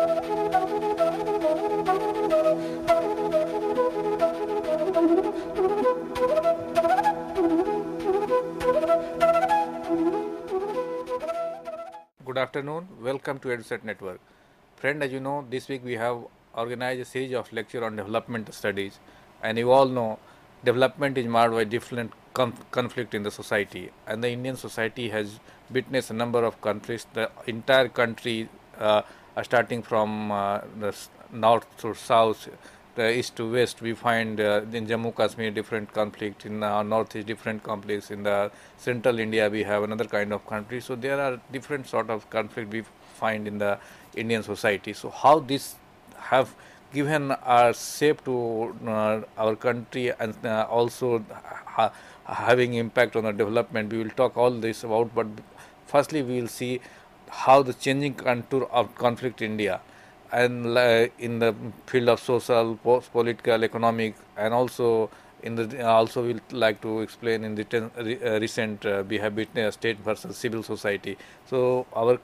Good afternoon. Welcome to EduSet Network. Friend, as you know, this week we have organized a series of lecture on development studies, and you all know development is marred by different conflict in the society, and the Indian society has witnessed a number of conflicts. The entire country, starting from the north to south, the east to west, we find in Jammu Kashmir different conflict, in northeast different conflicts, in the central India we have another kind of country. So there are different sort of conflict we find in the Indian society. So how this have given a shape to our country, and also having impact on the development, we will talk all this about. But firstly we will see how the changing contour of conflict in India, and in the field of social, political, economic, and also in the also will like to explain in the recent we have witnessed state versus civil society. So our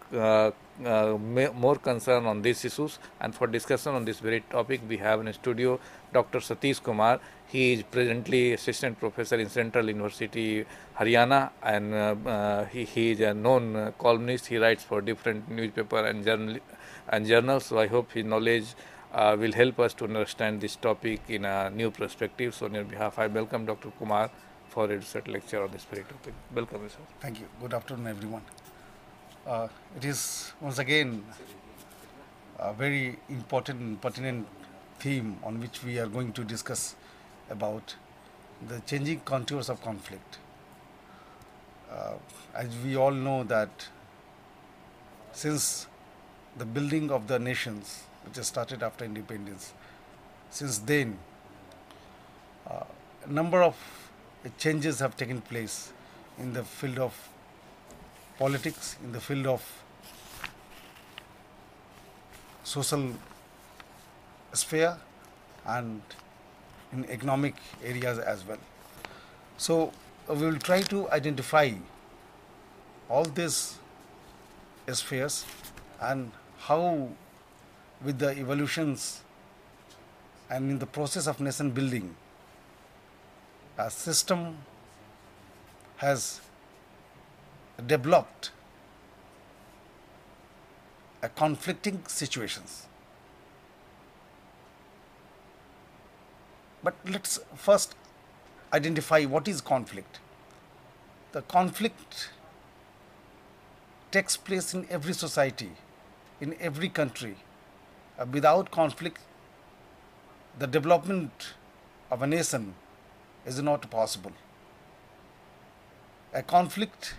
more concern on these issues, and for discussion on this very topic we have in studio Dr. Satish Kumar. He is presently assistant professor in Central University, Haryana, and he is a known columnist. He writes for different newspaper and journals. So I hope his knowledge will help us to understand this topic in a new perspective. So on your behalf, I welcome Dr. Kumar for a research lecture on this very topic. Welcome, sir. Thank you. Good afternoon, everyone. It is once again a very important and pertinent theme on which we are going to discuss about the changing contours of conflict. As we all know that since the building of the nations, which has started after independence, since then a number of changes have taken place in the field of politics, in the field of social sphere, and in economic areas as well. So we will try to identify all these spheres and how, with the evolutions and in the process of nation building, a system has developed a conflicting situations. But let's first identify what is conflict. The conflict takes place in every society, in every country. Without conflict, the development of a nation is not possible. A conflict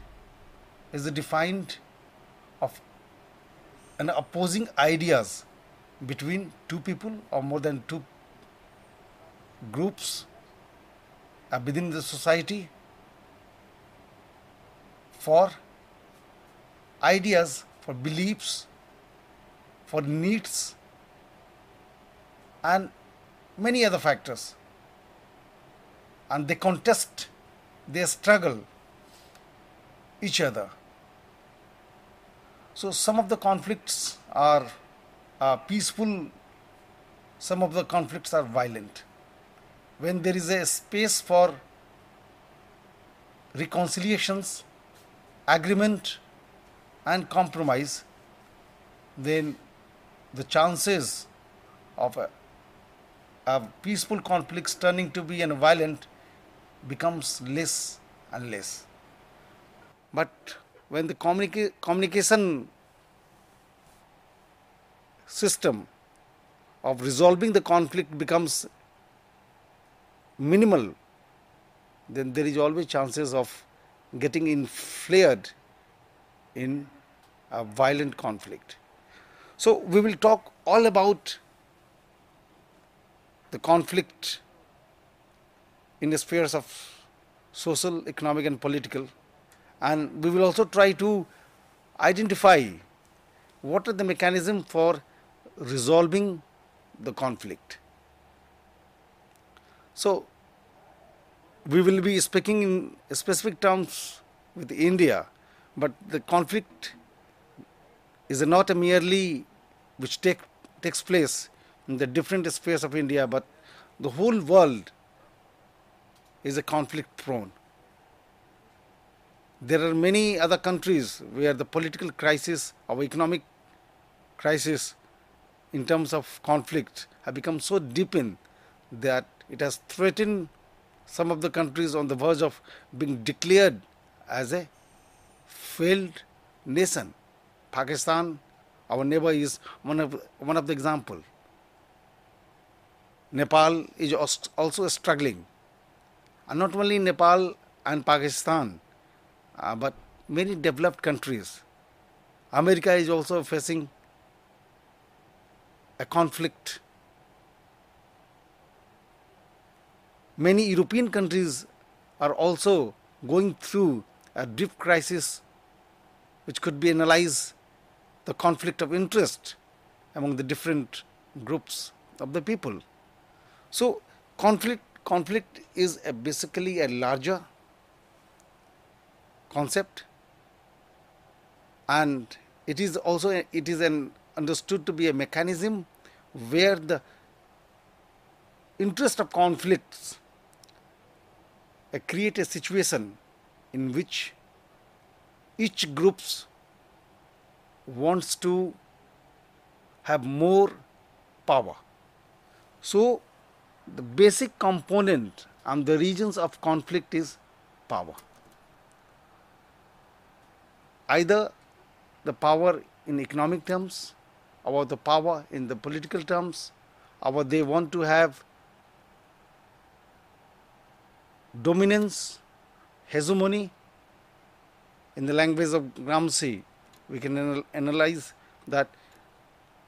is defined of an opposing ideas between two people or more than two groups within the society for ideas, for beliefs, for needs, and many other factors. And they contest, they struggle each other. So some of the conflicts are peaceful, some of the conflicts are violent. When there is a space for reconciliations, agreement, and compromise, then the chances of a peaceful conflicts turning to be violent becomes less and less. But when the communication system of resolving the conflict becomes minimal, then there is always chances of getting inflated in a violent conflict. So we will talk all about the conflict in the spheres of social, economic, and political, and we will also try to identify what are the mechanisms for resolving the conflict. So we will be speaking in specific terms with India, but the conflict is not a merely which take takes place in the different spheres of India, but the whole world is a conflict prone. There are many other countries where the political crisis or economic crisis in terms of conflict have become so deepened that it has threatened some of the countries on the verge of being declared as a failed nation. Pakistan, our neighbor, is one of the example. Nepal is also struggling, and not only Nepal and Pakistan, but many developed countries. America is also facing a conflict. Many European countries are also going through a deep crisis, which could be analyzed the conflict of interest among the different groups of the people. So conflict is basically a larger concept, and it is understood to be a mechanism where the interest of conflicts create a situation in which each groups wants to have more power. So the basic component and the regions of conflict is power. Either the power in economic terms, or the power in the political terms, or they want to have dominance, hegemony. In the language of Gramsci, we can analyze that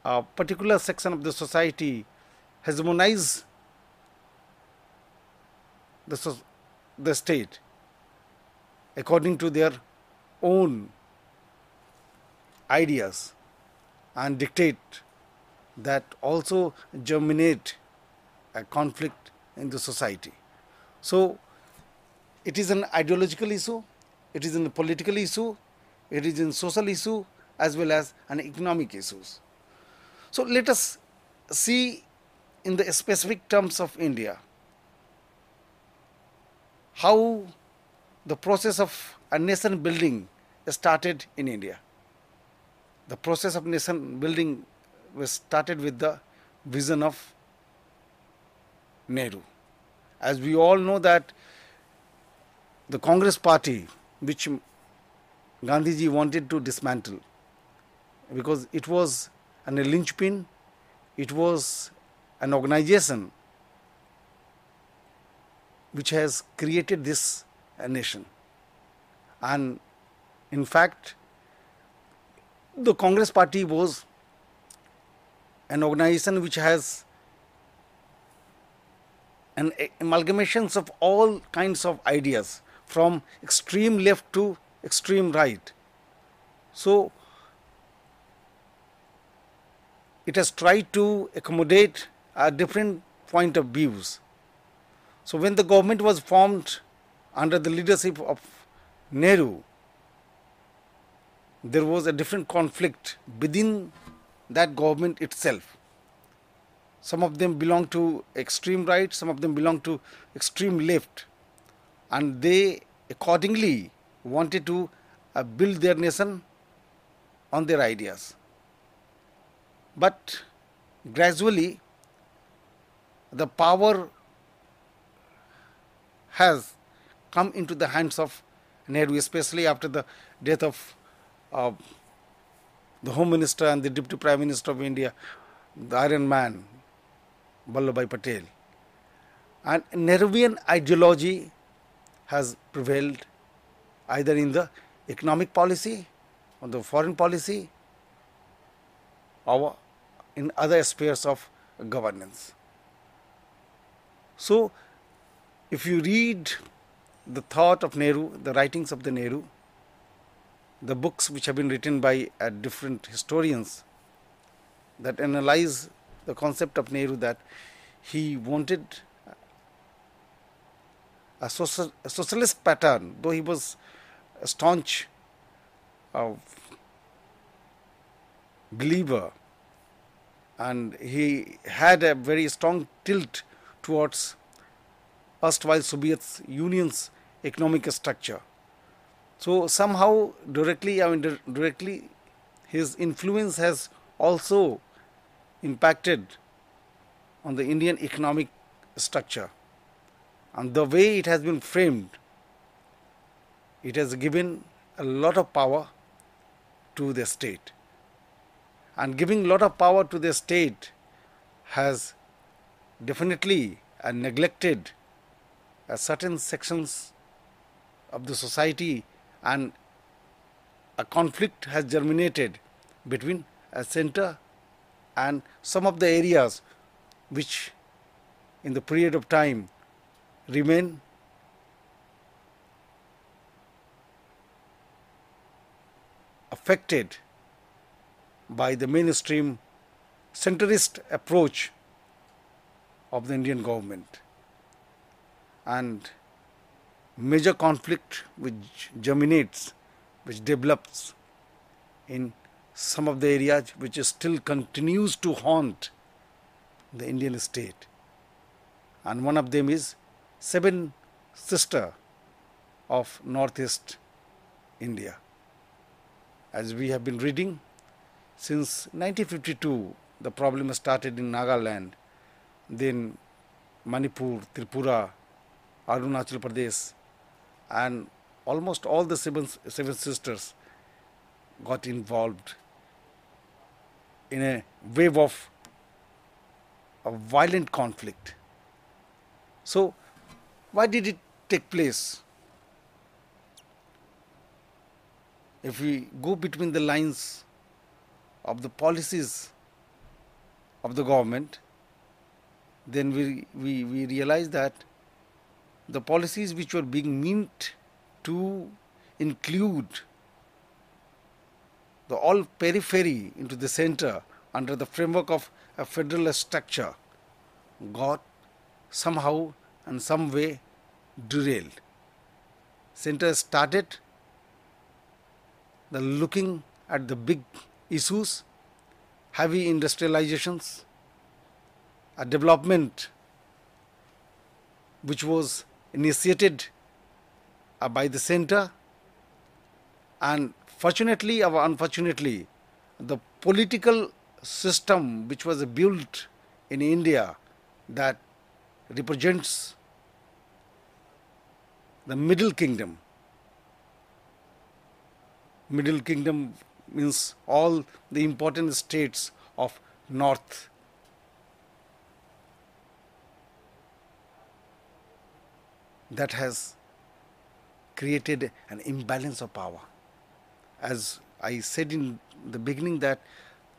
a particular section of the society hegemonize the state according to their own ideas and dictate that also germinate a conflict in the society. So it is an ideological issue, it is a political issue, it is a social issue, as well as an economic issues. So let us see in the specific terms of India how the process of a nation building started in India. The process of nation building was started with the vision of Nehru. As we all know that the Congress party, which Gandhiji wanted to dismantle, because it was a linchpin, it was an organization which has created this nation. And in fact, the Congress party was an organization which has an amalgamations of all kinds of ideas, from extreme left to extreme right. So it has tried to accommodate a different point of views. So when the government was formed under the leadership of Nehru, there was a different conflict within that government itself. Some of them belong to extreme right, some of them belong to extreme left, and they accordingly wanted to build their nation on their ideas. But gradually the power has come into the hands of Nehru, especially after the death of the Home Minister and the Deputy Prime Minister of India, the Iron Man, Vallabhbhai Patel. And Nehruvian ideology has prevailed either in the economic policy or the foreign policy or in other spheres of governance. So if you read the thought of Nehru, the writings of the Nehru, the books which have been written by different historians that analyze the concept of Nehru, that he wanted a socialist pattern, though he was a staunch believer and he had a very strong tilt towards erstwhile Soviet Union's economic structure. So somehow directly or indirectly his influence has also impacted on the Indian economic structure, and the way it has been framed, it has given a lot of power to the state, and giving a lot of power to the state has definitely neglected certain sections of the society, and a conflict has germinated between a center and some of the areas which in the period of time remain affected by the mainstream centrist approach of the Indian government, and major conflict which germinates, which develops in some of the areas which still continues to haunt the Indian state. And one of them is Seven Sister of Northeast India. As we have been reading, since 1952 the problem started in Nagaland, then Manipur, Tripura, Arunachal Pradesh, and almost all the seven sisters got involved in a wave of a violent conflict. So why did it take place? If we go between the lines of the policies of the government, then we realize that the policies which were being meant to include the all periphery into the center under the framework of a federal structure got somehow and some way derailed. Center started looking at the big issues, heavy industrializations, a development which was initiated by the center, and fortunately or unfortunately the political system which was built in India that represents the Middle Kingdom. Middle Kingdom means all the important states of North. That has created an imbalance of power. As I said in the beginning, that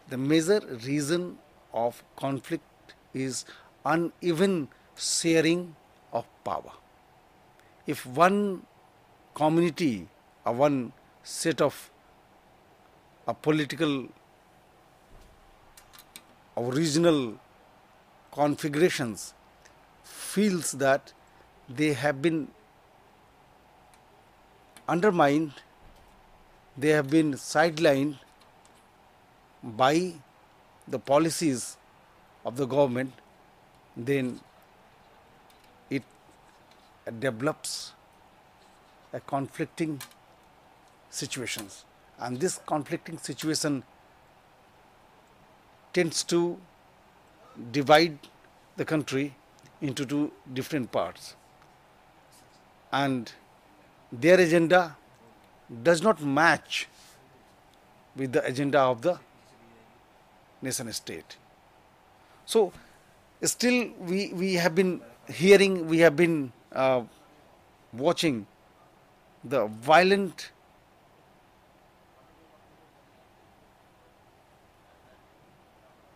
the major reason of conflict is uneven sharing of power. If one community or one set of political or regional configurations feels that they have been undermined, they have been sidelined by the policies of the government, then it develops a conflicting situations, and this conflicting situation tends to divide the country into two different parts, and their agenda does not match with the agenda of the nation state. So still we have been hearing, we have been watching the violent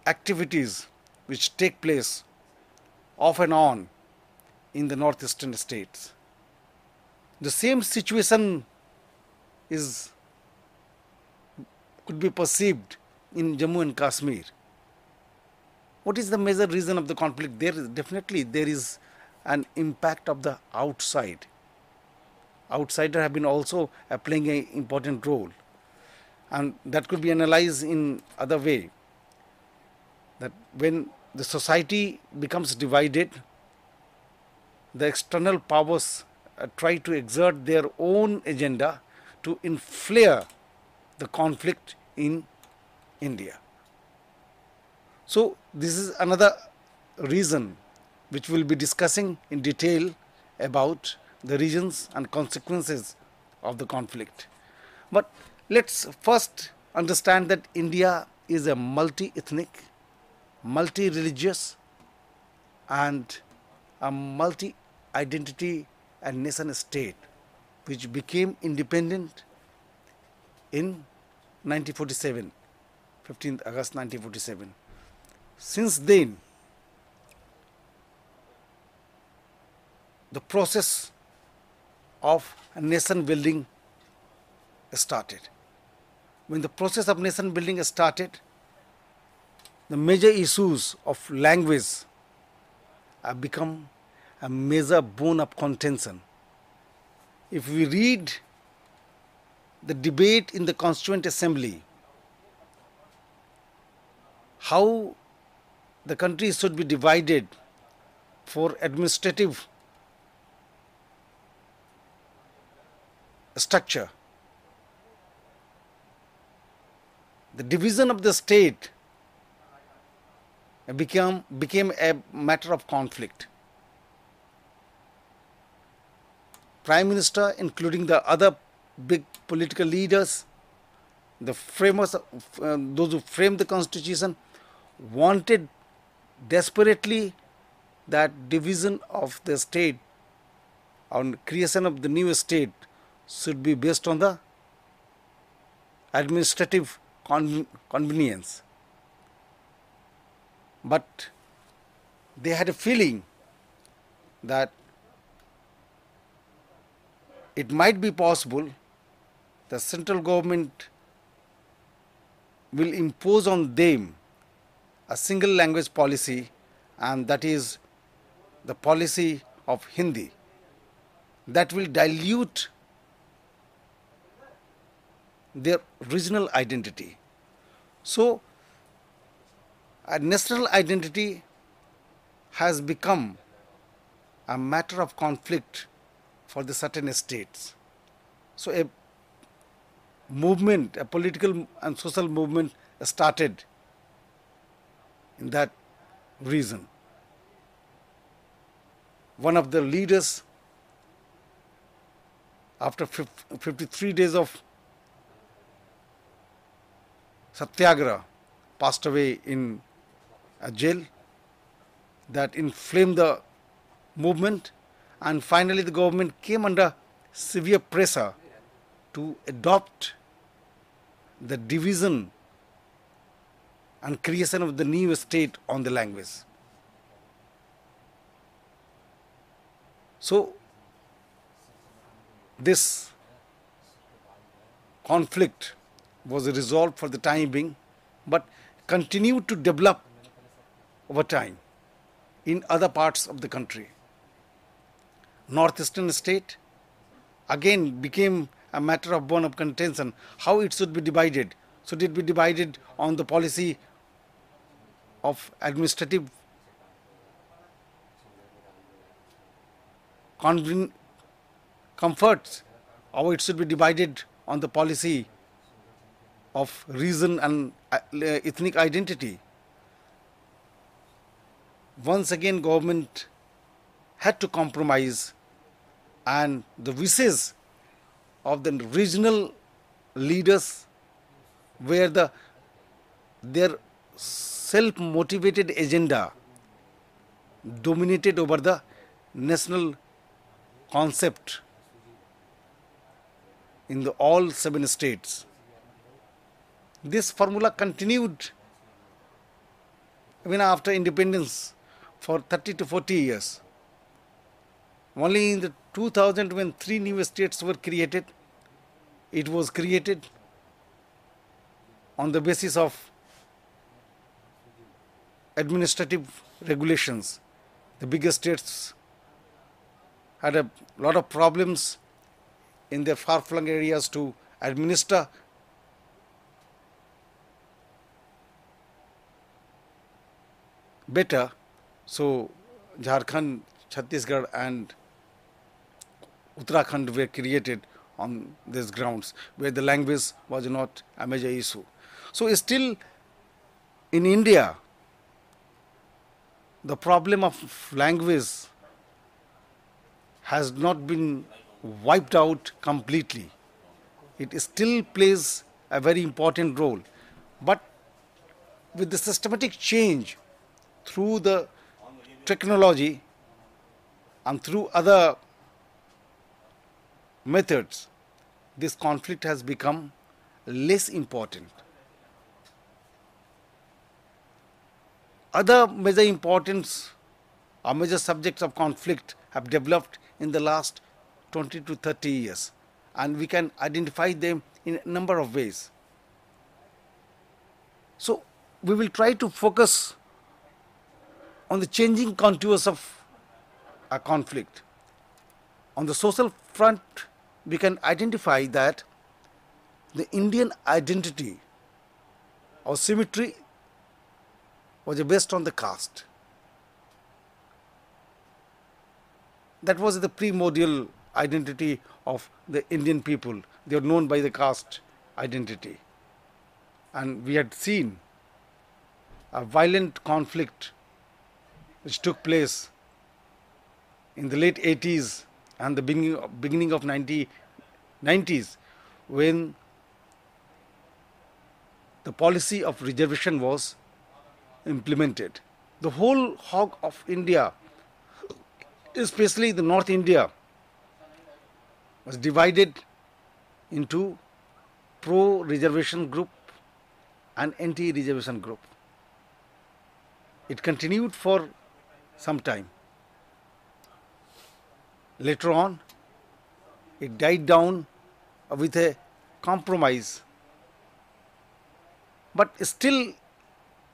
activities which take place off and on in the northeastern states. The same situation could be perceived in Jammu and Kashmir. What is the major reason of the conflict? There is an impact of the outside. Outsiders have been also playing an important role, and that could be analyzed in other way. that when the society becomes divided, the external powers try to exert their own agenda to inflare the conflict in India. So this is another reason which we'll be discussing in detail about the reasons and consequences of the conflict. But let's first understand that India is a multi-ethnic, multi-religious and a multi-identity and nation state which became independent in 1947, 15th August 1947. Since then, the process of nation building started. When the process of nation building started, the major issues of language have become a major bone of contention. If we read the debate in the Constituent Assembly, how the country should be divided for administrative structure, the division of the state became a matter of conflict. Prime Minister, including the other big political leaders, the framers, those who framed the constitution, wanted desperately that division of the state on creation of the new state should be based on the administrative convenience. But they had a feeling that it might be possible the central government will impose on them a single language policy, and that is the policy of Hindi, that will dilute their regional identity. So a national identity has become a matter of conflict for the certain states. So a movement, a political and social movement started in that reason. One of the leaders, after 53 days of satyagraha, passed away in a jail. That inflamed the movement, and finally the government came under severe pressure to adopt the division and creation of the new state on the language. So this conflict was resolved for the time being, but continued to develop over time in other parts of the country. Northeastern state again became a matter of bone of contention, how it should be divided. Should it be divided on the policy of administrative comforts, or it should be divided on the policy of region and ethnic identity? Once again government had to compromise, and the wishes of the regional leaders were their self-motivated agenda dominated over the national concept in the all 7 states. This formula continued even after independence for 30 to 40 years. Only in the 2000, when 3 new states were created, it was created on the basis of administrative regulations. The bigger states had a lot of problems in their far-flung areas to administer better. So Jharkhand, Chhattisgarh and Uttarakhand were created on these grounds where the language was not a major issue. So still in India, the problem of language has not been wiped out completely. It still plays a very important role. But with the systematic change through the technology and through other methods, this conflict has become less important. Other major importance or major subjects of conflict have developed in the last 20 to 30 years, and we can identify them in a number of ways. So we will try to focus on the changing contours of a conflict. On the social front, we can identify that the Indian identity or symmetry was based on the caste. That was the primordial identity of the Indian people. They were known by the caste identity. And we had seen a violent conflict which took place in the late 80s and the beginning of 90s, when the policy of reservation was implemented. The whole hog of India, especially the North India, was divided into pro-reservation group and anti-reservation group. It continued for some time. Later on, it died down with a compromise. But still,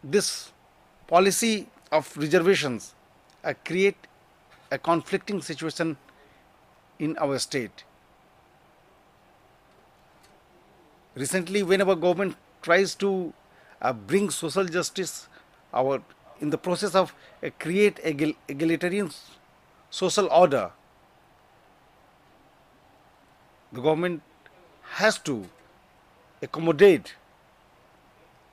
this policy of reservations create a conflicting situation in our state. Recently, when our government tries to bring social justice, in the process of create egalitarian social order, the government has to accommodate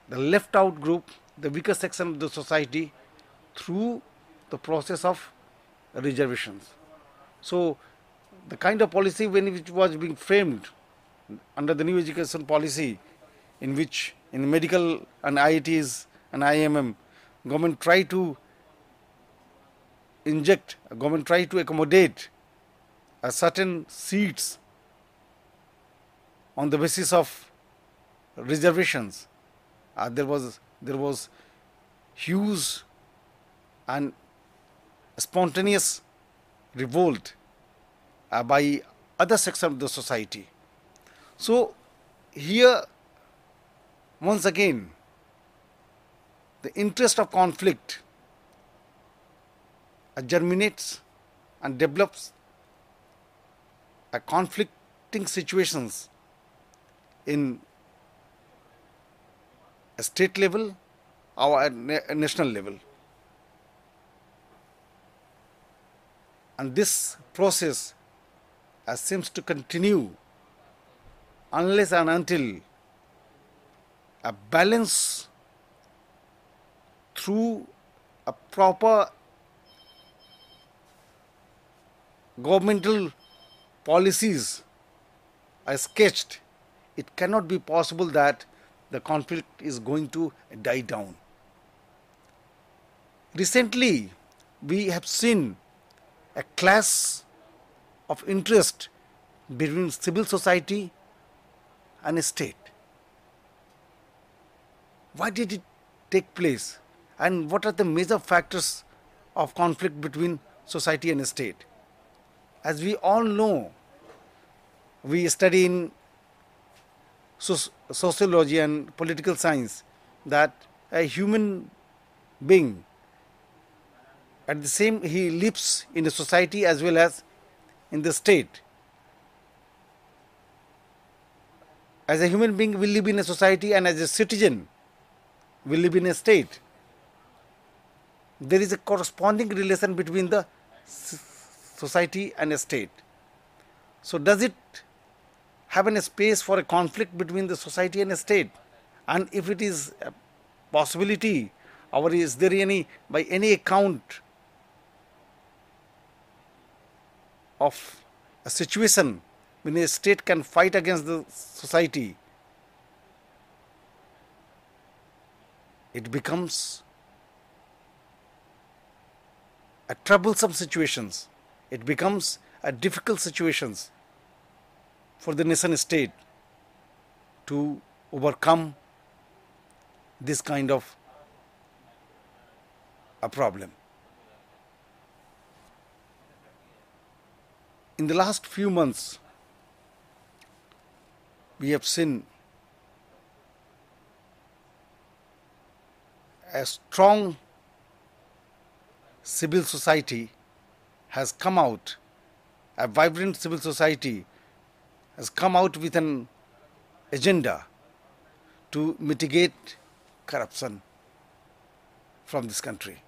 the left out group, the weaker section of the society, through the process of reservations. So the kind of policy which was being framed under the new education policy, in which in medical and IITs and IIMM, government try to accommodate certain seats on the basis of reservations. There was huge and spontaneous revolt by other sections of the society. So here, once again, the interest of conflict germinates and develops conflicting situations in a state level or at a national level. And this process seems to continue unless and until a balance through a proper governmental policies are sketched. It cannot be possible that the conflict is going to die down. Recently, we have seen a clash of interest between civil society and a state. Why did it take place? And what are the major factors of conflict between society and state? As we all know, we study in sociology and political science that a human being, he lives in a society as well as in the state. As a human being, we live in a society, and as a citizen, we live in a state. there is a corresponding relation between the society and a state. So does it have a space for a conflict between the society and a state? And if it is a possibility, or is there any, by any account of a situation when a state can fight against the society, it becomes a troublesome situations. It becomes a difficult situations for the nation state to overcome this kind of a problem. In the last few months, we have seen a strong civil society has come out, a vibrant civil society has come out with an agenda to mitigate corruption from this country.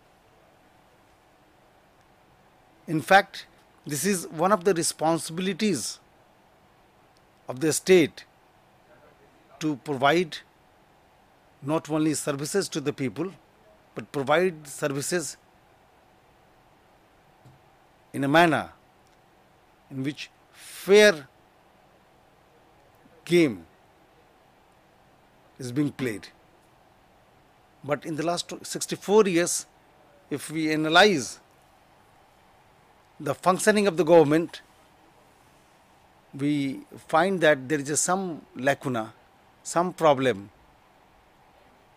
In fact, this is one of the responsibilities of the state to provide not only services to the people, but provide services in a manner in which fair game is being played. But in the last 64 years, if we analyze the functioning of the government, we find that there is some lacuna, some problem,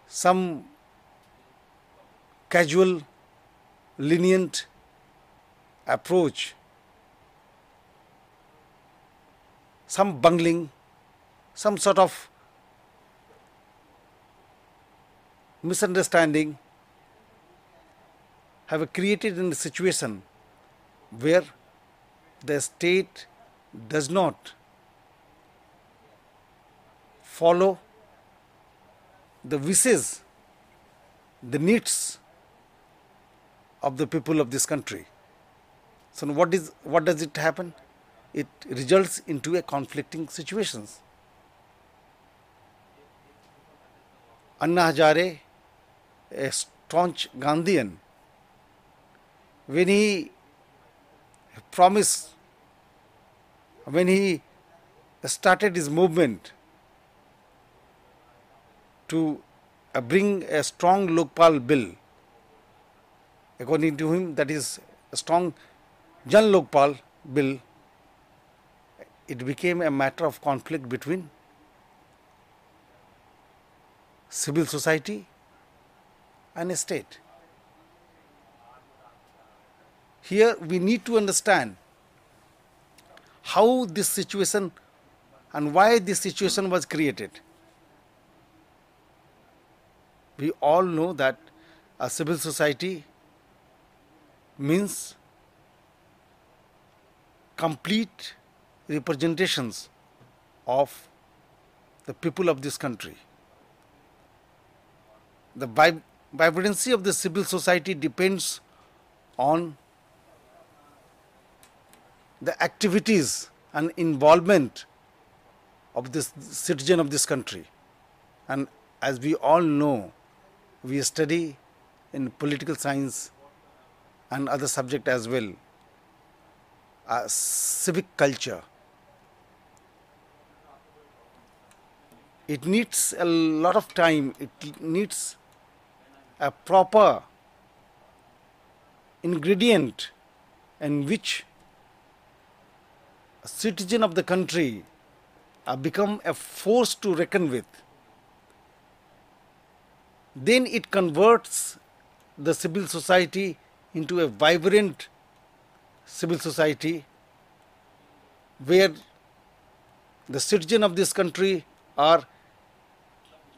some casual, lenient approach, some bungling, some sort of misunderstanding have created in a situation where the state does not follow the wishes, the needs of the people of this country. So what does it happen? It results into a conflicting situations. Anna Hazare, a staunch Gandhian, when he promised, when he started his movement to bring a strong Lokpal bill, according to him, that is a strong Jan Lokpal bill, it became a matter of conflict between civil society and a state. Here we need to understand how this situation and why this situation was created. We all know that a civil society means complete representations of the people of this country. The vibrancy of the civil society depends on the activities and involvement of this citizen of this country. And as we all know, we study in political science and other subject as well, civic culture. It needs a lot of time, it needs a proper ingredient in which a citizen of the country become a force to reckon with. Then it converts the civil society into a vibrant civil society where the citizen of this country are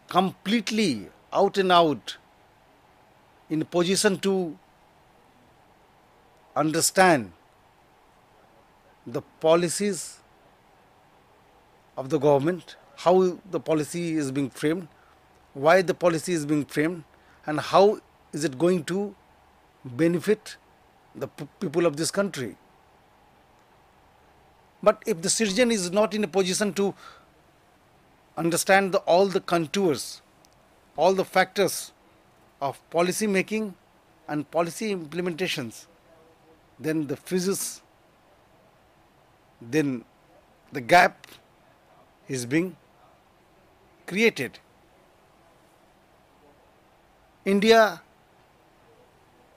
completely out and out in a position to understand the policies of the government, how the policy is being framed, why the policy is being framed, and how is it going to benefit the people of this country. But if the citizen is not in a position to understand all the contours, all the factors of policy making and policy implementations, then then the gap is being created. India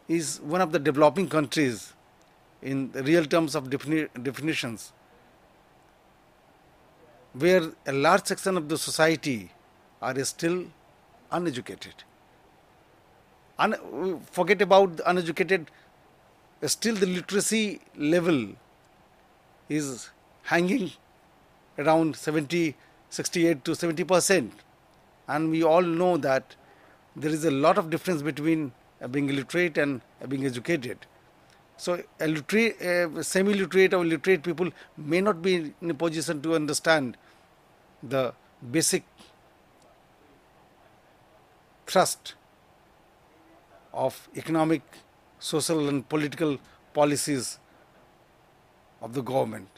is one of the developing countries in the real terms of definitions, where a large section of the society are still uneducated. Forget about the uneducated, still the literacy level is hanging around 68 to 70%. And we all know that there is a lot of difference between being illiterate and being educated. So semi-literate or literate people may not be in a position to understand the basic thrust of economic, social and political policies of the government.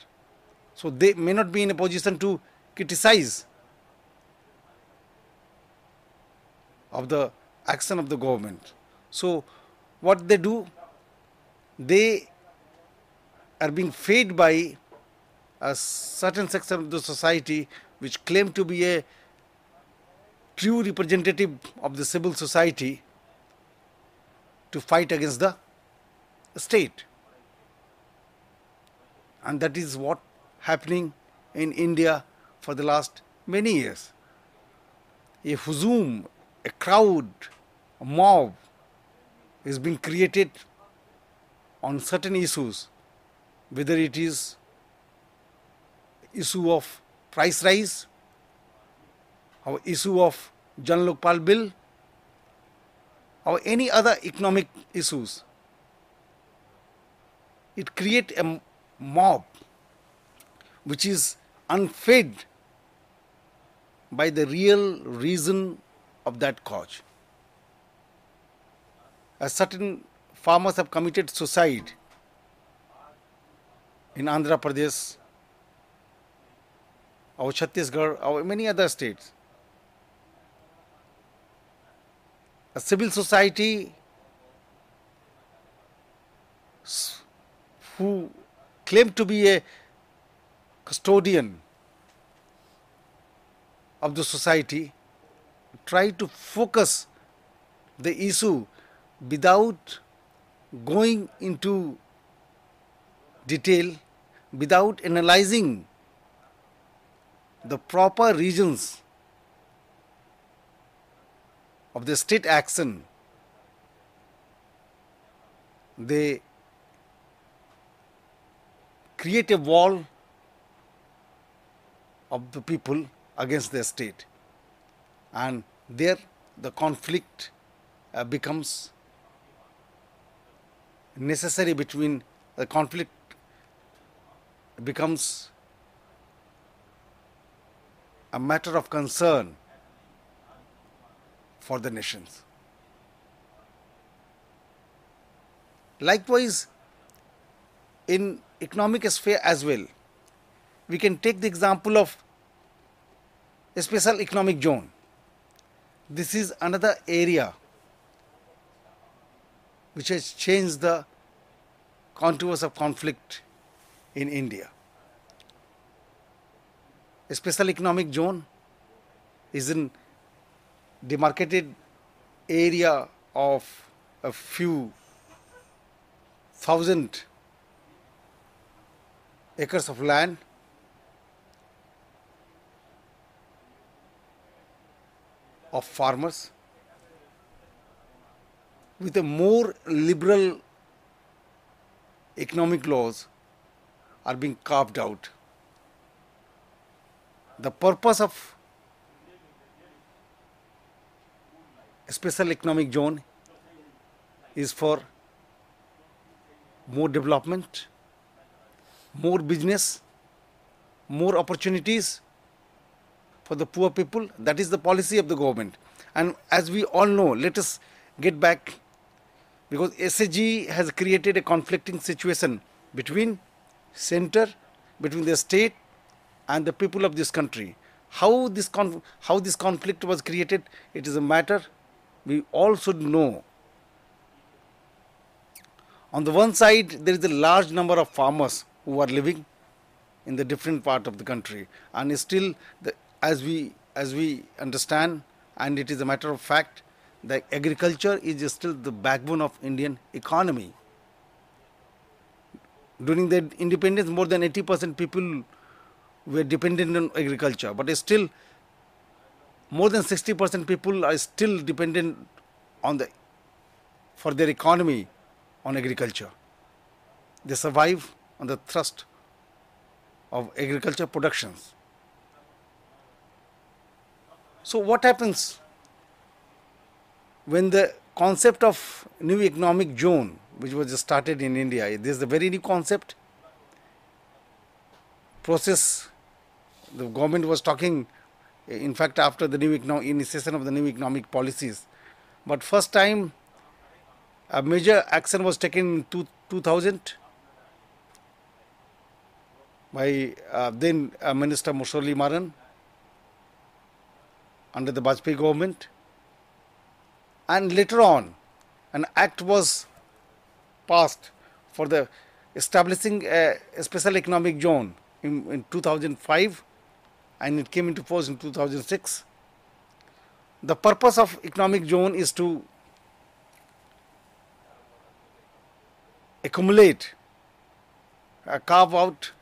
So they may not be in a position to criticize of the action of the government. So what they do, they are being fed by a certain section of the society which claim to be a true representative of the civil society to fight against the state. And that is what happening in India for the last many years. A huzoom, a crowd, a mob is being created on certain issues, whether it is issue of price rise or issue of Jan Lokpal bill or any other economic issues. It creates a mob which is unfed by the real reason of that cause. As certain farmers have committed suicide in Andhra Pradesh, or Chhattisgarh, or many other states. A civil society who claim to be a custodian of the society try to focus the issue without going into detail, without analyzing the proper reasons of the state action. They create a wall of the people against the state, and there the conflict becomes necessary between the conflict becomes a matter of concern for the nations. Likewise, in economic sphere as well, we can take the example of a special economic zone. This is another area which has changed the contours of conflict in India. A special economic zone is in demarcated area of a few thousand acres of land of farmers with a more liberal economic laws are being carved out. The purpose of a special economic zone is for more development, more business, more opportunities for the poor people. That is the policy of the government. And as we all know, let us get back because SAG has created a conflicting situation between center, between the state and the people of this country. How this conflict was created, it is a matter we all should know. On the one side, there is a large number of farmers who are living in the different part of the country, and still, as we understand, and it is a matter of fact, that agriculture is still the backbone of Indian economy. During the independence, more than 80% people were dependent on agriculture, but still, more than 60% people are still dependent on for their economy on agriculture. They survive on the thrust of agriculture productions. So what happens when the concept of new economic zone, which was started in India, this is a very new concept process. The government was talking, in fact, after the initiation of the new economic policies. But first time, a major action was taken in 2000 by then Minister Murali Maran under the Vajpayee government. And later on, an act was passed for the establishing a special economic zone in 2005, and it came into force in 2006. The purpose of economic zone is to accumulate, carve out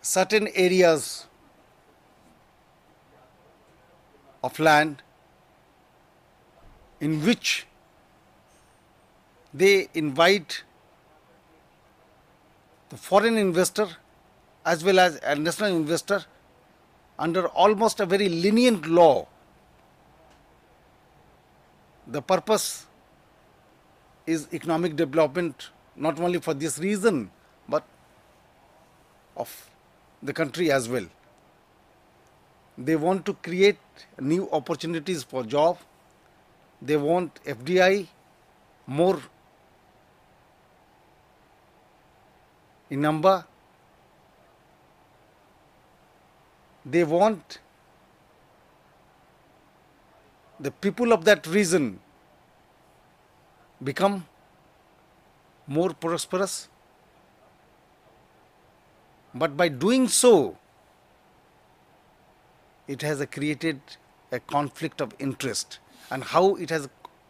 certain areas of land in which they invite the foreign investor as well as a national investor under almost a very lenient law. The purpose is economic development, not only for this reason, but of the country as well. They want to create new opportunities for job. They want FDI more in number. They want the people of that region become more prosperous. But by doing so, it has created a conflict of interest. And how it has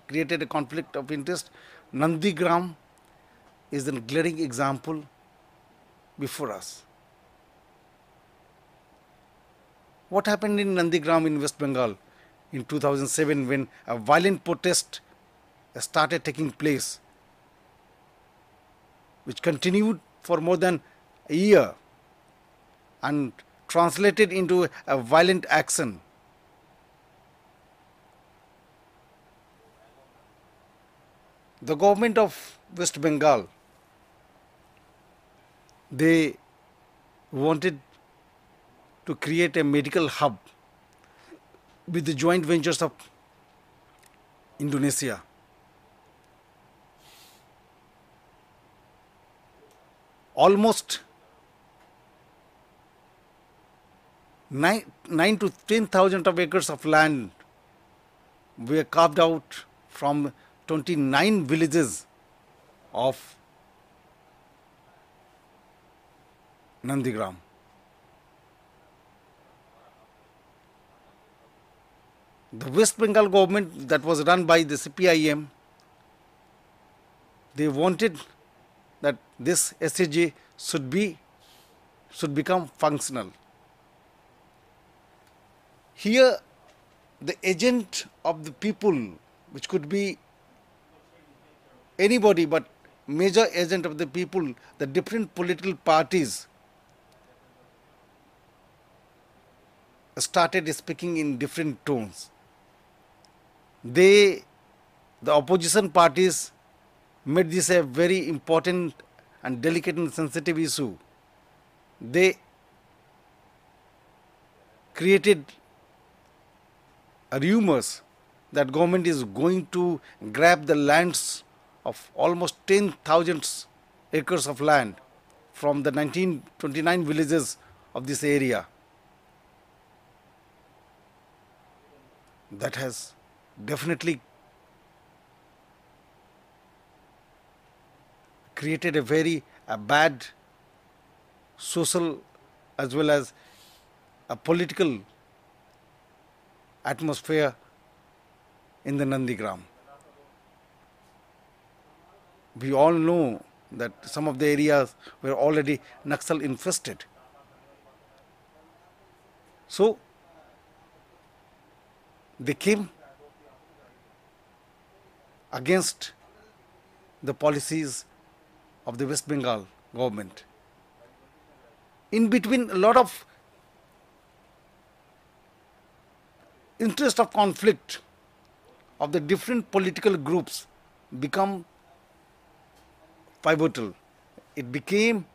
created a conflict of interest, Nandigram is a glaring example before us. What happened in Nandigram in West Bengal in 2007 when a violent protest started taking place, which continued for more than a year and translated into a violent action. The government of West Bengal, they wanted to create a medical hub with the joint ventures of Indonesia. Almost 9 to 10,000 of acres of land were carved out from 29 villages of Nandigram. The West Bengal government that was run by the CPIM, they wanted that this SAG should become functional. Here, the agent of the people, which could be anybody, but major agent of the people, the different political parties started speaking in different tones. The opposition parties made this a very important and delicate and sensitive issue. They created rumors that government is going to grab the lands of almost 10,000 acres of land from the 1929 villages of this area. That has definitely created a bad social as well as a political atmosphere in the Nandigram. We all know that some of the areas were already Naxal infested. So they came against the policies of the West Bengal government. In between, a lot of interest of conflict of the different political groups become pivotal. It became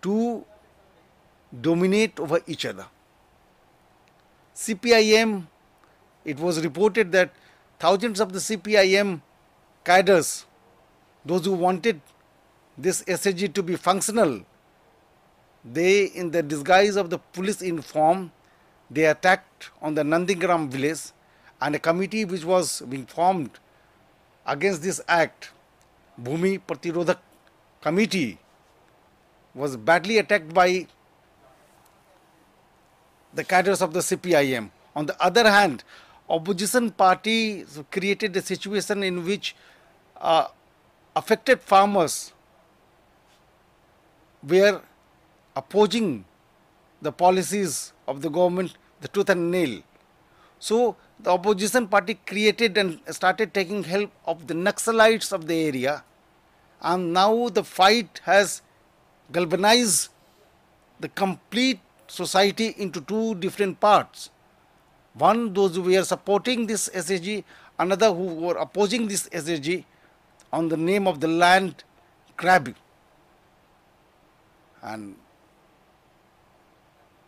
to dominate over each other. CPIM, it was reported that thousands of the CPIM cadres, those who wanted this SAG to be functional, they, in the disguise of the police uniform, they attacked on the Nandigram village, and a committee which was being formed against this act, Bhumi Pratirodhak Committee, was badly attacked by the cadres of the CPIM. On the other hand, opposition party created a situation in which affected farmers were opposing the policies of the government, the tooth and nail. So the opposition party created and started taking help of the Naxalites of the area, and now the fight has galvanized the complete society into two different parts. One, those who were supporting this SAG, another who were opposing this SAG on the name of the land grabbing. And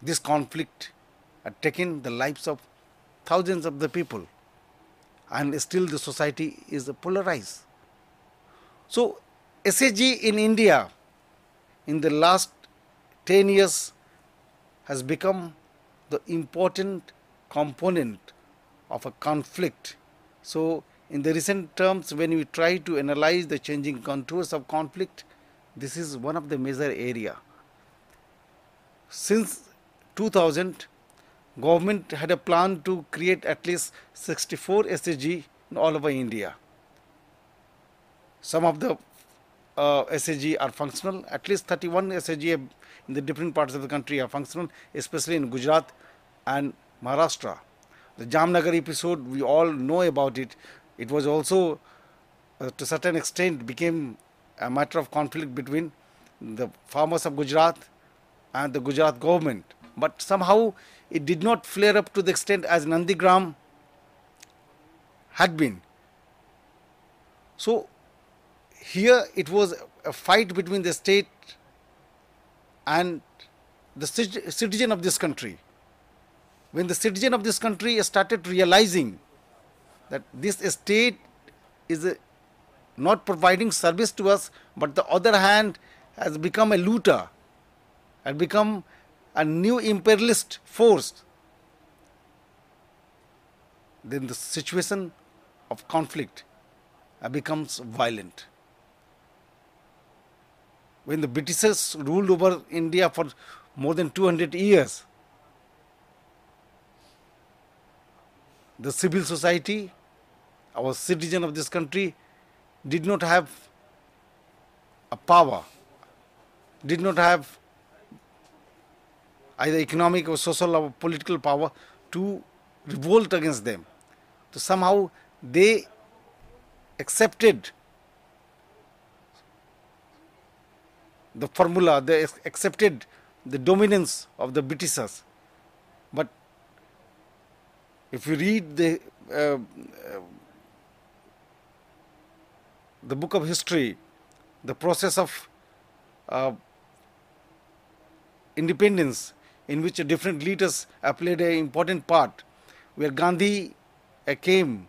this conflict had taken the lives of thousands of the people, and still the society is polarized. So SAG in India in the last 10 years has become the important component of a conflict. So in the recent terms, when we try to analyze the changing contours of conflict, this is one of the major area. Since 2000, government had a plan to create at least 64 SAG in all over India. Some of the SAG are functional. At least 31 SAG in the different parts of the country are functional, especially in Gujarat and Maharashtra. The Jamnagar episode, we all know about it. It was also, to a certain extent, became a matter of conflict between the farmers of Gujarat and the Gujarat government. But somehow it did not flare up to the extent as Nandigram had been. So here it was a fight between the state and the citizen of this country. When the citizen of this country started realizing that this state is not providing service to us, but the other hand has become a looter, has become a new imperialist force, then the situation of conflict becomes violent. When the Britishers ruled over India for more than 200 years, the civil society, our citizen of this country, did not have a power, did not have either economic or social or political power to revolt against them. So somehow they accepted the formula, they accepted the dominance of the Britishers. But if you read the book of history, the process of independence, in which different leaders played an important part, where Gandhi came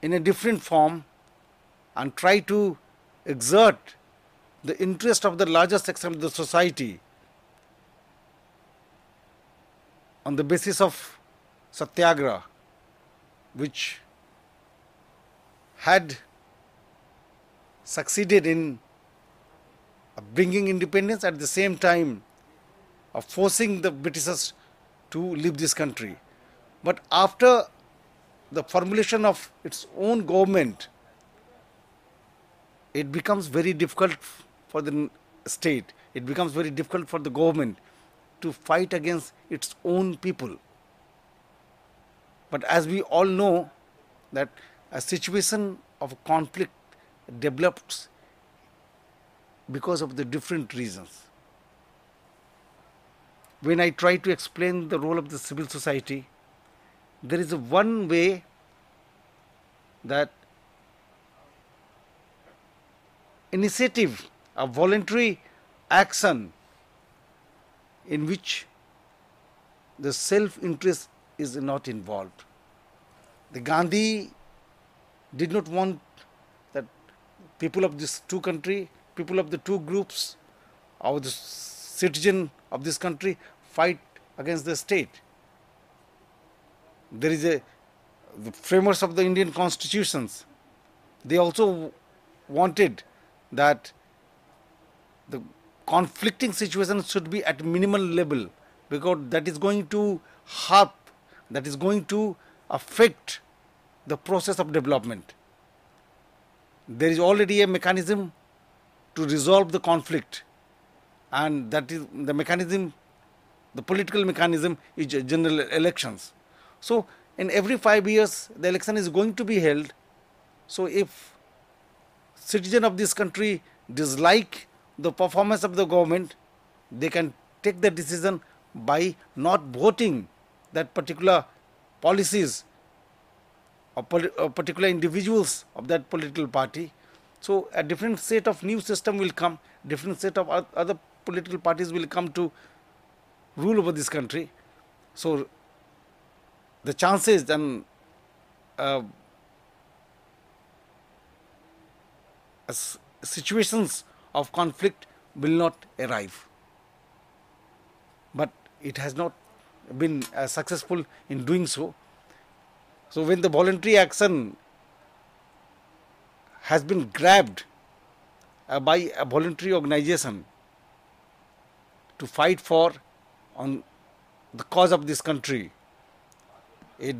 in a different form and try to exert the interest of the larger section of the society on the basis of satyagraha, which had succeeded in bringing independence, at the same time of forcing the Britishers to leave this country. But after the formulation of its own government, it becomes very difficult for the state, it becomes very difficult for the government to fight against its own people. But as we all know, that a situation of conflict develops because of the different reasons. When I try to explain the role of the civil society, there is a one way that initiative, a voluntary action in which the self-interest is not involved. The Gandhi did not want that people of this two country, people of the two groups, or the citizen of this country fight against the state. There is the framers of the Indian constitutions, they also wanted that the conflicting situation should be at minimal level, because that is going to harp, that is going to affect the process of development. There is already a mechanism to resolve the conflict, and that is the mechanism, the political mechanism is general elections. So in every 5 years the election is going to be held. So if citizens of this country dislike the performance of the government, they can take the decision by not voting that particular policies or particular individuals of that political party. So a different set of new system will come, different set of other political parties will come to rule over this country. So the chances and situations of conflict will not arrive. But it has not been successful in doing so. So when the voluntary action has been grabbed by a voluntary organization to fight for on the cause of this country, it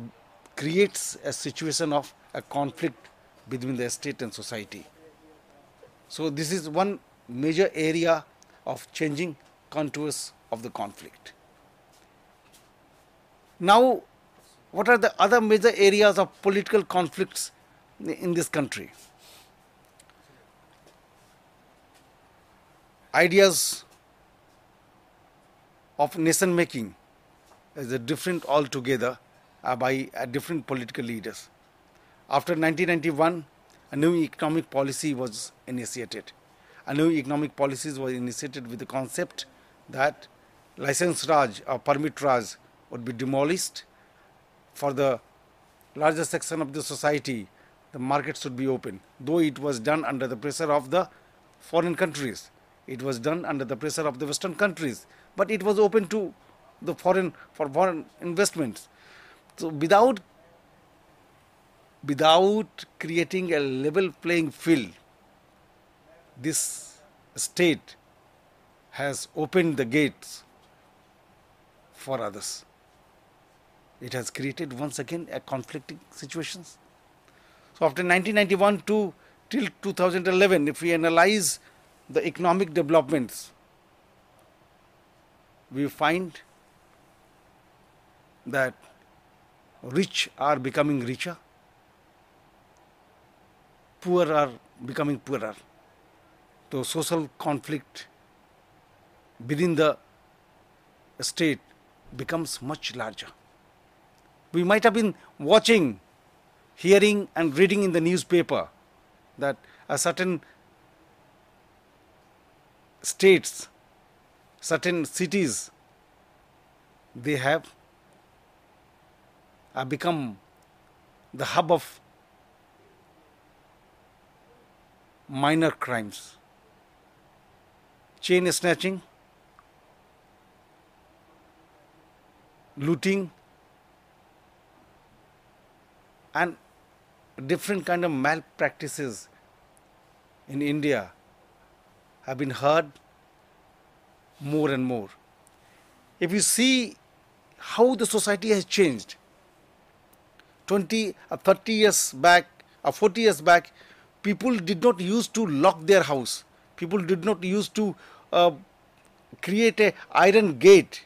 creates a situation of a conflict between the state and society. So this is one major area of changing contours of the conflict. Now, what are the other major areas of political conflicts in this country? Ideas of nation making is different altogether by different political leaders. After 1991, a new economic policy was initiated. A new economic policies was initiated with the concept that license Raj or permit Raj would be demolished. For the larger section of the society, the market should be open. Though it was done under the pressure of the foreign countries, it was done under the pressure of the Western countries, but it was open to the foreign investments. So without creating a level playing field, this state has opened the gates for others. It has created once again a conflicting situations. So after 1991 till 2011, if we analyze the economic developments, we find that rich are becoming richer, poor are becoming poorer. So social conflict within the state becomes much larger. We might have been watching, hearing and reading in the newspaper that a certain states, certain cities, they have become the hub of minor crimes, chain snatching, looting, and different kind of malpractices in India have been heard more and more. If you see how the society has changed, 20 or 30 years back or 40 years back, people did not used to lock their house. People did not used to create a iron gate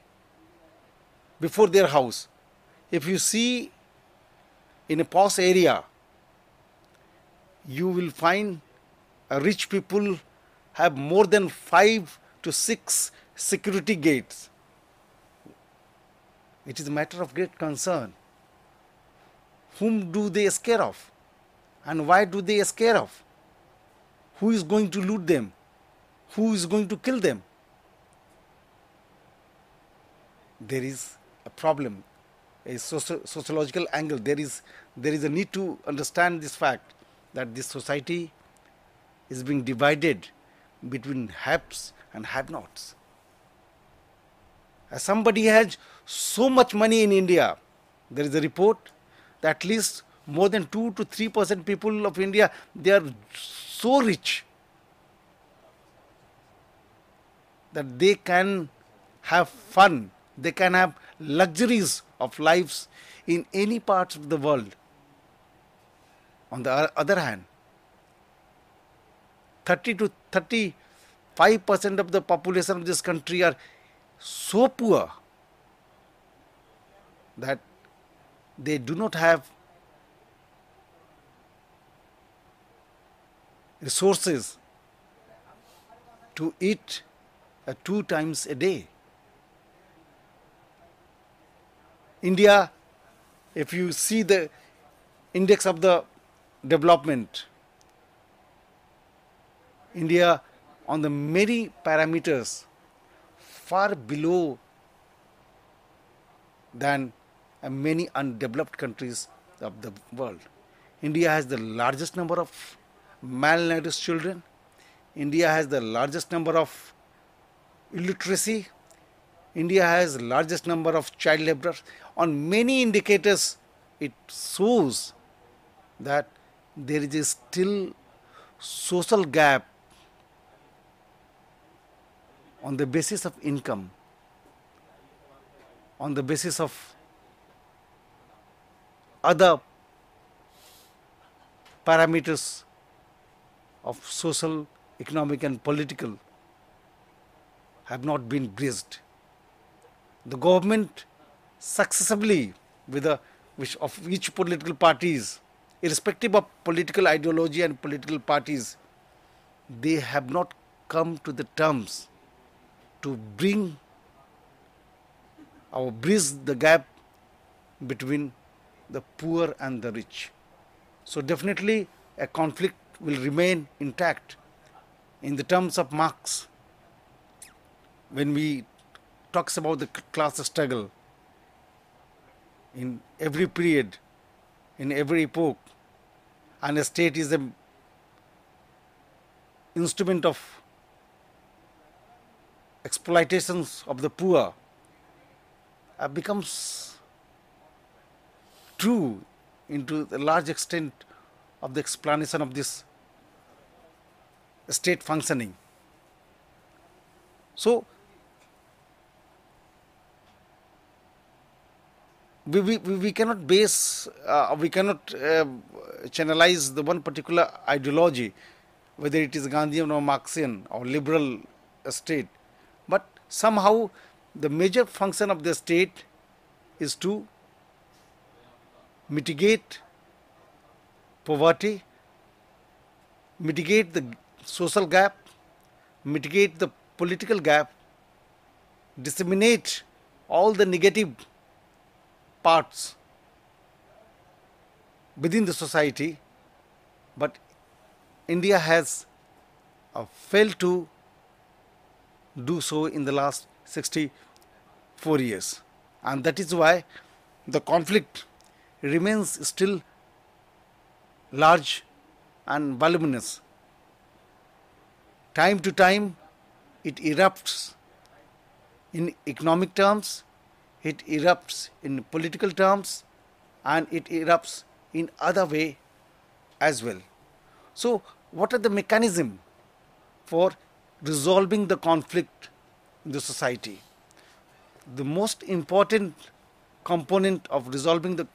before their house. If you see in a posh area, you will find rich people have more than 5 to 6 security gates. It is a matter of great concern. Whom do they scare of? And why do they scare of? Who is going to loot them? Who is going to kill them? There is a problem, a sociological angle. There is a need to understand this fact that this society is being divided between haves and have-nots. As somebody has so much money in India, there is a report that at least more than 2 to 3% people of India, they are so rich that they can have fun, they can have luxuries of lives in any parts of the world. On the other hand, 30 to 35% of the population of this country are so poor that they do not have resources to eat 2 times a day. India, if you see the index of the development, India on the many parameters far below than many undeveloped countries of the world. India has the largest number of malnourished children. India has the largest number of illiteracy. India has the largest number of child laborers. On many indicators, it shows that there is a still social gap on the basis of income, on the basis of other parameters of social, economic and political have not been bridged. The government successively of each political parties, irrespective of political ideology and political parties, they have not come to the terms to bridge the gap between the poor and the rich. So definitely a conflict will remain intact. In the terms of Marx, when we talks about the class struggle, in every period, in every epoch, and a state is an instrument of exploitations of the poor, becomes true into a large extent of the explanation of this state functioning. So we cannot base, we cannot channelize the one particular ideology, whether it is Gandhian or Marxian or liberal state. But somehow the major function of the state is to mitigate poverty, mitigate the social gap, mitigate the political gap, disseminate all the negative parts within the society. But India has failed to do so in the last 64 years, and that is why the conflict remains still large and voluminous. Time to time, it erupts in economic terms, it erupts in political terms, and it erupts in other way as well. So, what are the mechanism for resolving the conflict in the society? The most important component of resolving the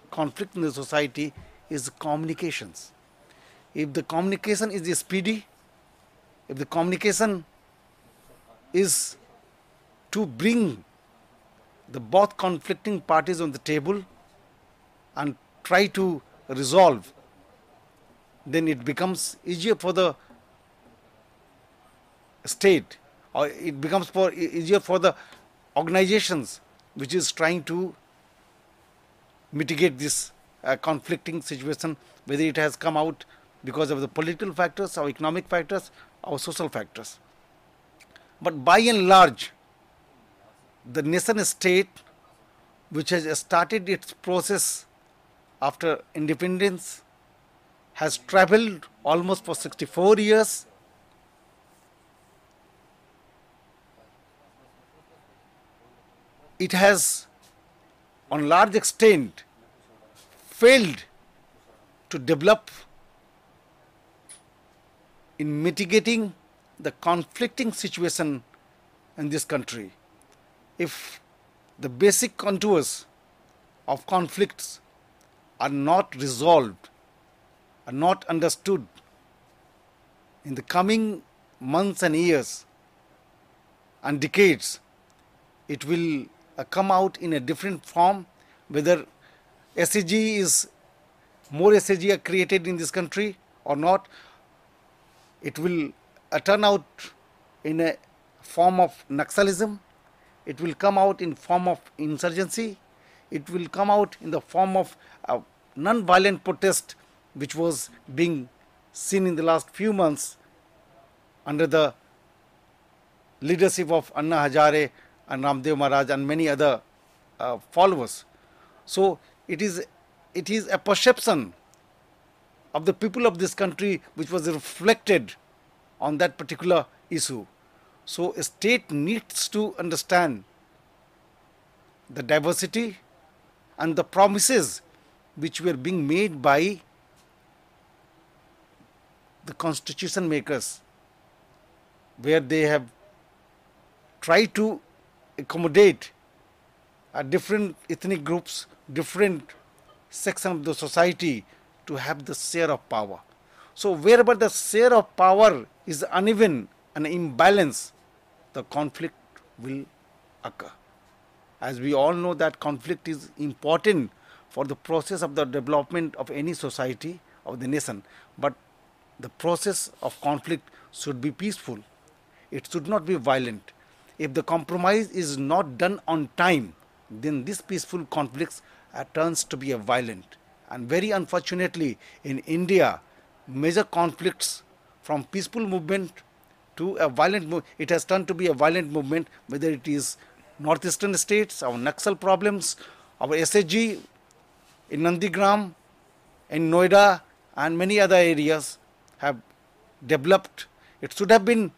conflict in the society is communications. If the communication is speedy, if the communication is to bring the both conflicting parties on the table and try to resolve, then it becomes easier for the state, or it becomes easier for the organizations which is trying to mitigate this conflicting situation, whether it has come out because of the political factors or economic factors or social factors. But by and large, the nation state which has started its process after independence has traveled almost for 64 years. It has on large extent failed to develop in mitigating the conflicting situation in this country. If the basic contours of conflicts are not resolved, are not understood, in the coming months and years and decades, it will come out in a different form, whether SAG is more SAG are created in this country or not. It will turn out in a form of Naxalism. It will come out in form of insurgency. It will come out in the form of non-violent protest, which was being seen in the last few months under the leadership of Anna Hazare and Ramdev Maharaj and many other followers. So it is a perception of the people of this country which was reflected on that particular issue. So a state needs to understand the diversity and the promises which were being made by the constitution makers, where they have tried to accommodate different ethnic groups, different sections of the society to have the share of power. So wherever the share of power is uneven and imbalance, the conflict will occur. As we all know that conflict is important for the process of the development of any society, of the nation, but the process of conflict should be peaceful. It should not be violent. If the compromise is not done on time, then this peaceful conflicts turns to be a violent. And very unfortunately, in India, major conflicts from peaceful movement to a violent movement, it has turned to be a violent movement, whether it is northeastern states, our Naxal problems, our SAG in Nandigram, in Noida, and many other areas have developed. It should have been,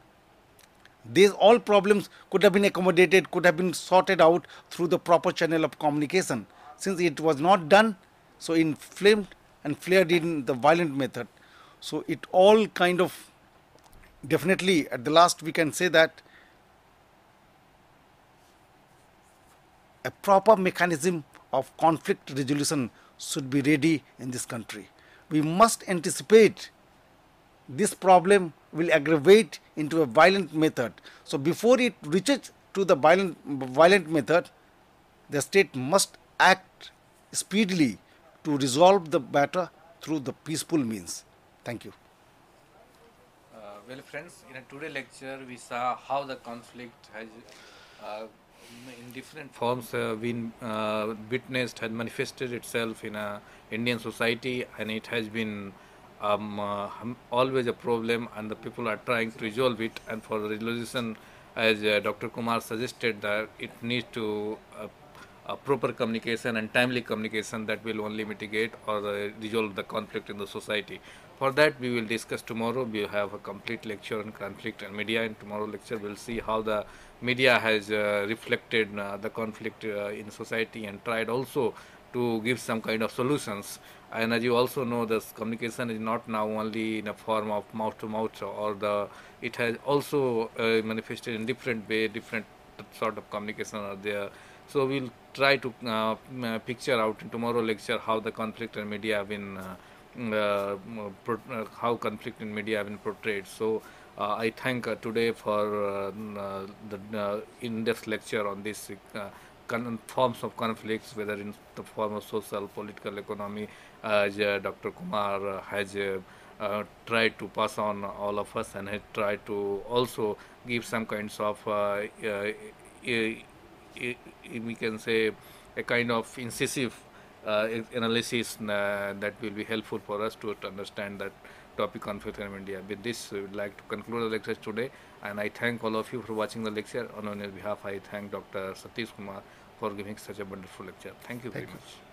these all problems could have been accommodated, could have been sorted out through the proper channel of communication. Since it was not done, so inflamed and flared in the violent method. So it all kind of, definitely at the last we can say that a proper mechanism of conflict resolution should be ready in this country. We must anticipate this problem will aggravate into a violent method. So before it reaches to the violent method, the state must act speedily to resolve the matter through the peaceful means. Thank you. Well, friends, in a today lecture, we saw how the conflict has, in different forms, been witnessed, has manifested itself in Indian society, and it has been always a problem, and the people are trying to resolve it. And for the resolution, as Dr. Kumar suggested, that it needs to proper communication and timely communication that will only mitigate or resolve the conflict in the society. For that, we will discuss tomorrow. We have a complete lecture on conflict and media. In tomorrow lecture, we'll see how the media has reflected the conflict in society and tried also to give some kind of solutions. And as you also know, this communication is not now only in a form of mouth to mouth, or the it has also manifested in different way, different sort of communication are there. So we'll try to picture out in tomorrow lecture how the conflict and media have been how conflict in media have been portrayed. So I thank today for the in-depth lecture on this forms of conflicts, whether in the form of social, political, economy, as Dr. Kumar has tried to pass on all of us, and has tried to also give some kinds of we can say a kind of incisive analysis that will be helpful for us to understand that topic conflict in India. With this, we would like to conclude the lecture today, and I thank all of you for watching the lecture. On your behalf, I thank Dr. Satish Kumar for giving such a wonderful lecture. Thank you very Thank you. much.